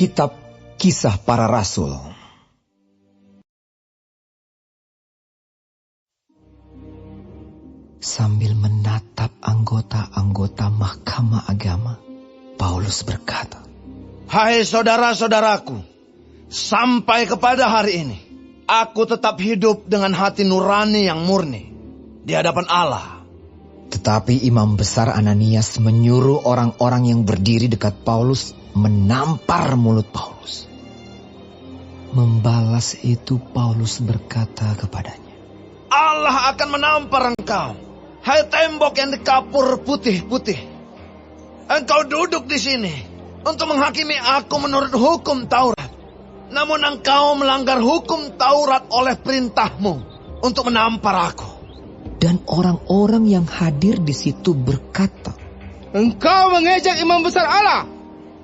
Kitab Kisah Para Rasul. Sambil menatap anggota-anggota Mahkamah Agama, Paulus berkata, "Hai saudara-saudaraku, sampai kepada hari ini, aku tetap hidup dengan hati nurani yang murni di hadapan Allah." Tetapi Imam Besar Ananias menyuruh orang-orang yang berdiri dekat Paulus menampar mulut Paulus. Membalas itu Paulus berkata kepadanya, "Allah akan menampar engkau, hai tembok yang dikapur putih-putih. Engkau duduk di sini untuk menghakimi aku menurut hukum Taurat. Namun engkau melanggar hukum Taurat oleh perintahmu untuk menampar aku." Dan orang-orang yang hadir di situ berkata, "Engkau mengejek imam besar Allah."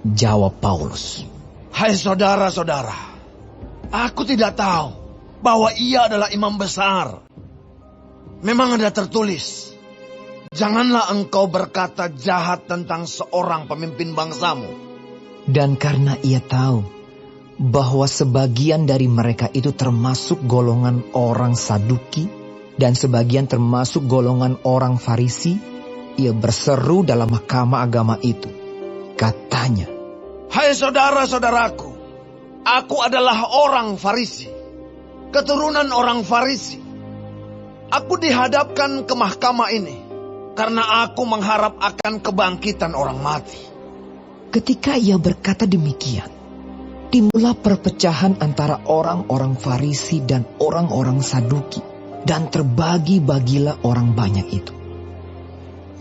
Jawab Paulus, "Hai saudara-saudara, aku tidak tahu bahwa ia adalah imam besar. Memang ada tertulis, janganlah engkau berkata jahat tentang seorang pemimpin bangsamu." Dan karena ia tahu bahwa sebagian dari mereka itu termasuk golongan orang Saduki dan sebagian termasuk golongan orang Farisi, ia berseru dalam mahkamah agama itu. Katanya, "Hai saudara-saudaraku, aku adalah orang Farisi, keturunan orang Farisi. Aku dihadapkan ke mahkamah ini karena aku mengharap akan kebangkitan orang mati." Ketika ia berkata demikian, timbullah perpecahan antara orang-orang Farisi dan orang-orang Saduki, dan terbagi-bagilah orang banyak itu.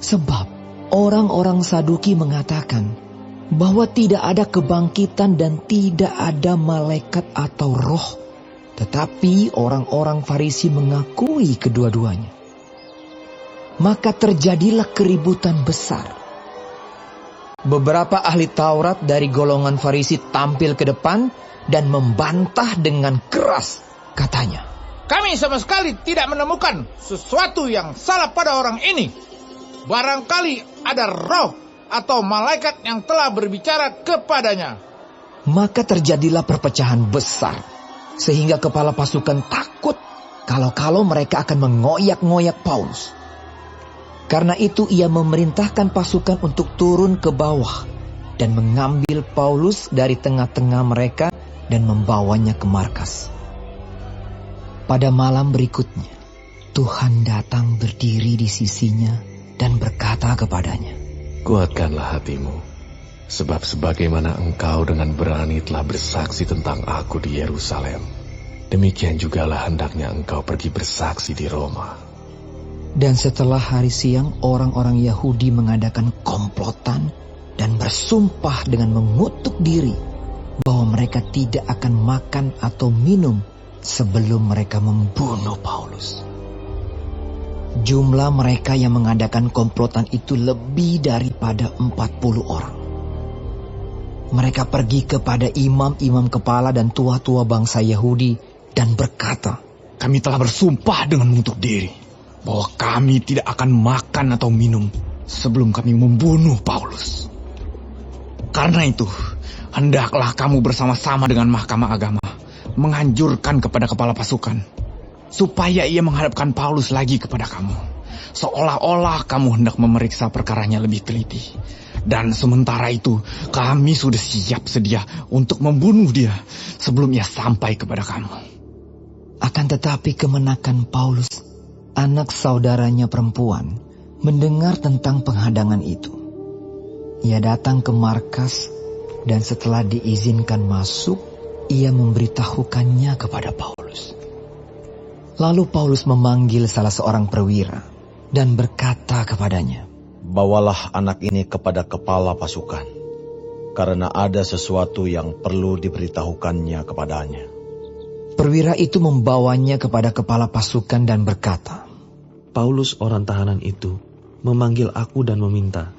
Sebab orang-orang Saduki mengatakan bahwa tidak ada kebangkitan dan tidak ada malaikat atau roh, tetapi orang-orang Farisi mengakui kedua-duanya. Maka terjadilah keributan besar. Beberapa ahli Taurat dari golongan Farisi tampil ke depan dan membantah dengan keras. Katanya, "Kami sama sekali tidak menemukan sesuatu yang salah pada orang ini. Barangkali ada roh atau malaikat yang telah berbicara kepadanya." Maka terjadilah perpecahan besar, sehingga kepala pasukan takut kalau mereka akan mengoyak-ngoyak Paulus. Karena itu ia memerintahkan pasukan untuk turun ke bawah dan mengambil Paulus dari tengah-tengah mereka dan membawanya ke markas. Pada malam berikutnya, Tuhan datang berdiri di sisinya dan berkata kepadanya, "Kuatkanlah hatimu, sebab sebagaimana engkau dengan berani telah bersaksi tentang aku di Yerusalem, demikian jugalah hendaknya engkau pergi bersaksi di Roma." Dan setelah hari siang, orang-orang Yahudi mengadakan komplotan dan bersumpah dengan mengutuk diri bahwa mereka tidak akan makan atau minum sebelum mereka membunuh Paulus. Jumlah mereka yang mengadakan komplotan itu lebih daripada 40 orang. Mereka pergi kepada imam-imam kepala dan tua-tua bangsa Yahudi dan berkata, "Kami telah bersumpah dengan mengutuk diri bahwa kami tidak akan makan atau minum sebelum kami membunuh Paulus. Karena itu, hendaklah kamu bersama-sama dengan Mahkamah Agama menganjurkan kepada kepala pasukan supaya ia menghadapkan Paulus lagi kepada kamu, seolah-olah kamu hendak memeriksa perkaranya lebih teliti. Dan sementara itu, kami sudah siap sedia untuk membunuh dia sebelum ia sampai kepada kamu." Akan tetapi kemenakan Paulus, anak saudaranya perempuan, mendengar tentang penghadangan itu. Ia datang ke markas dan setelah diizinkan masuk, ia memberitahukannya kepada Paulus. Lalu Paulus memanggil salah seorang perwira dan berkata kepadanya, "Bawalah anak ini kepada kepala pasukan, karena ada sesuatu yang perlu diberitahukannya kepadanya." Perwira itu membawanya kepada kepala pasukan dan berkata, "Paulus orang tahanan itu memanggil aku dan meminta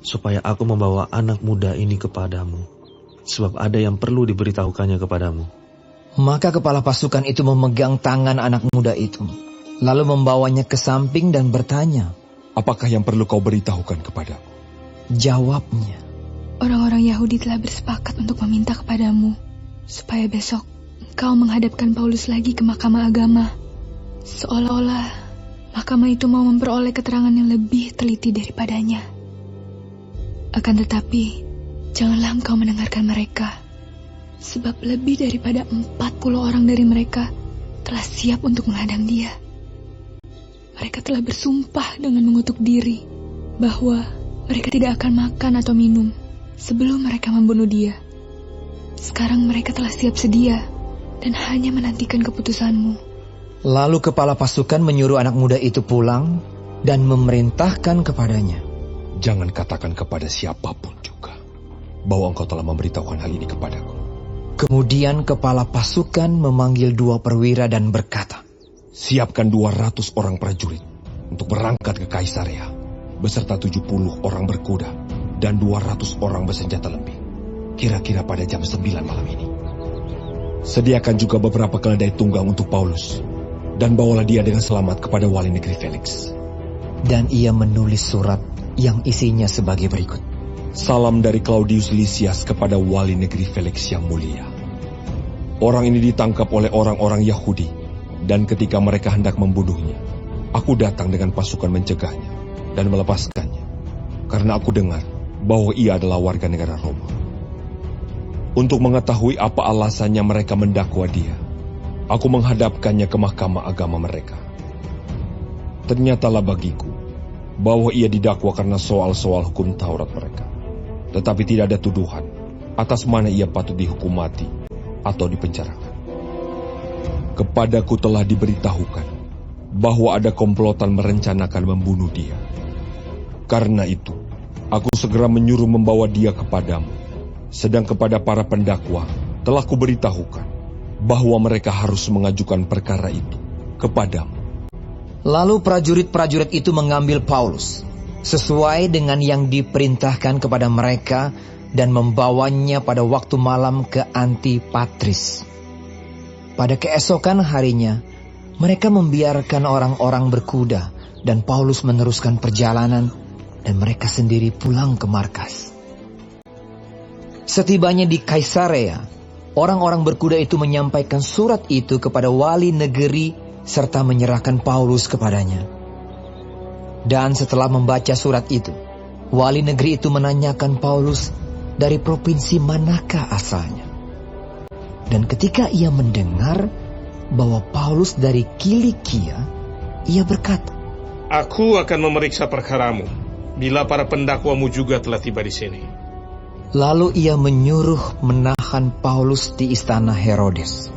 supaya aku membawa anak muda ini kepadamu, sebab ada yang perlu diberitahukannya kepadamu." Maka kepala pasukan itu memegang tangan anak muda itu, lalu membawanya ke samping dan bertanya, "Apakah yang perlu kau beritahukan kepadaku?" Jawabnya, orang-orang Yahudi telah bersepakat untuk meminta kepadamu supaya besok engkau menghadapkan Paulus lagi ke Mahkamah Agama. Seolah-olah mahkamah itu mau memperoleh keterangan yang lebih teliti daripadanya. Akan tetapi, janganlah engkau mendengarkan mereka, sebab lebih daripada 40 orang dari mereka telah siap untuk menghadang dia. Mereka telah bersumpah dengan mengutuk diri bahwa mereka tidak akan makan atau minum sebelum mereka membunuh dia. Sekarang mereka telah siap sedia dan hanya menantikan keputusanmu. Lalu kepala pasukan menyuruh anak muda itu pulang dan memerintahkan kepadanya, Jangan katakan kepada siapapun juga bahwa engkau telah memberitahukan hal ini kepadaku. Kemudian kepala pasukan memanggil 2 perwira dan berkata, Siapkan 200 orang prajurit untuk berangkat ke Kaisarea beserta 70 orang berkuda dan 200 orang bersenjata lembing, kira-kira pada jam 9 malam ini. Sediakan juga beberapa keledai tunggang untuk Paulus, dan bawalah dia dengan selamat kepada wali negeri Felix. Dan ia menulis surat yang isinya sebagai berikut. Salam dari Claudius Lysias kepada wali negeri Felix yang mulia. Orang ini ditangkap oleh orang-orang Yahudi, dan ketika mereka hendak membunuhnya, aku datang dengan pasukan mencegahnya dan melepaskannya, karena aku dengar bahwa ia adalah warga negara Roma. Untuk mengetahui apa alasannya mereka mendakwa dia, aku menghadapkannya ke Mahkamah Agama mereka. Ternyatalah bagiku bahwa ia didakwa karena soal-soal hukum Taurat mereka, tetapi tidak ada tuduhan atas mana ia patut dihukum mati atau dipenjarakan. Kepadaku telah diberitahukan bahwa ada komplotan merencanakan membunuh dia. Karena itu, aku segera menyuruh membawa dia kepadamu, sedang kepada para pendakwa telah kuberitahukan bahwa mereka harus mengajukan perkara itu kepadamu. Lalu prajurit-prajurit itu mengambil Paulus sesuai dengan yang diperintahkan kepada mereka dan membawanya pada waktu malam ke Antipatris. Pada keesokan harinya, mereka membiarkan orang-orang berkuda dan Paulus meneruskan perjalanan dan mereka sendiri pulang ke markas. Setibanya di Kaisarea, orang-orang berkuda itu menyampaikan surat itu kepada wali negeri serta menyerahkan Paulus kepadanya. Dan setelah membaca surat itu, wali negeri itu menanyakan Paulus dari provinsi manakah asalnya. Dan ketika ia mendengar bahwa Paulus dari Kilikia, ia berkata, Aku akan memeriksa perkaramu bila para pendakwamu juga telah tiba di sini. Lalu ia menyuruh menahan Paulus di istana Herodes.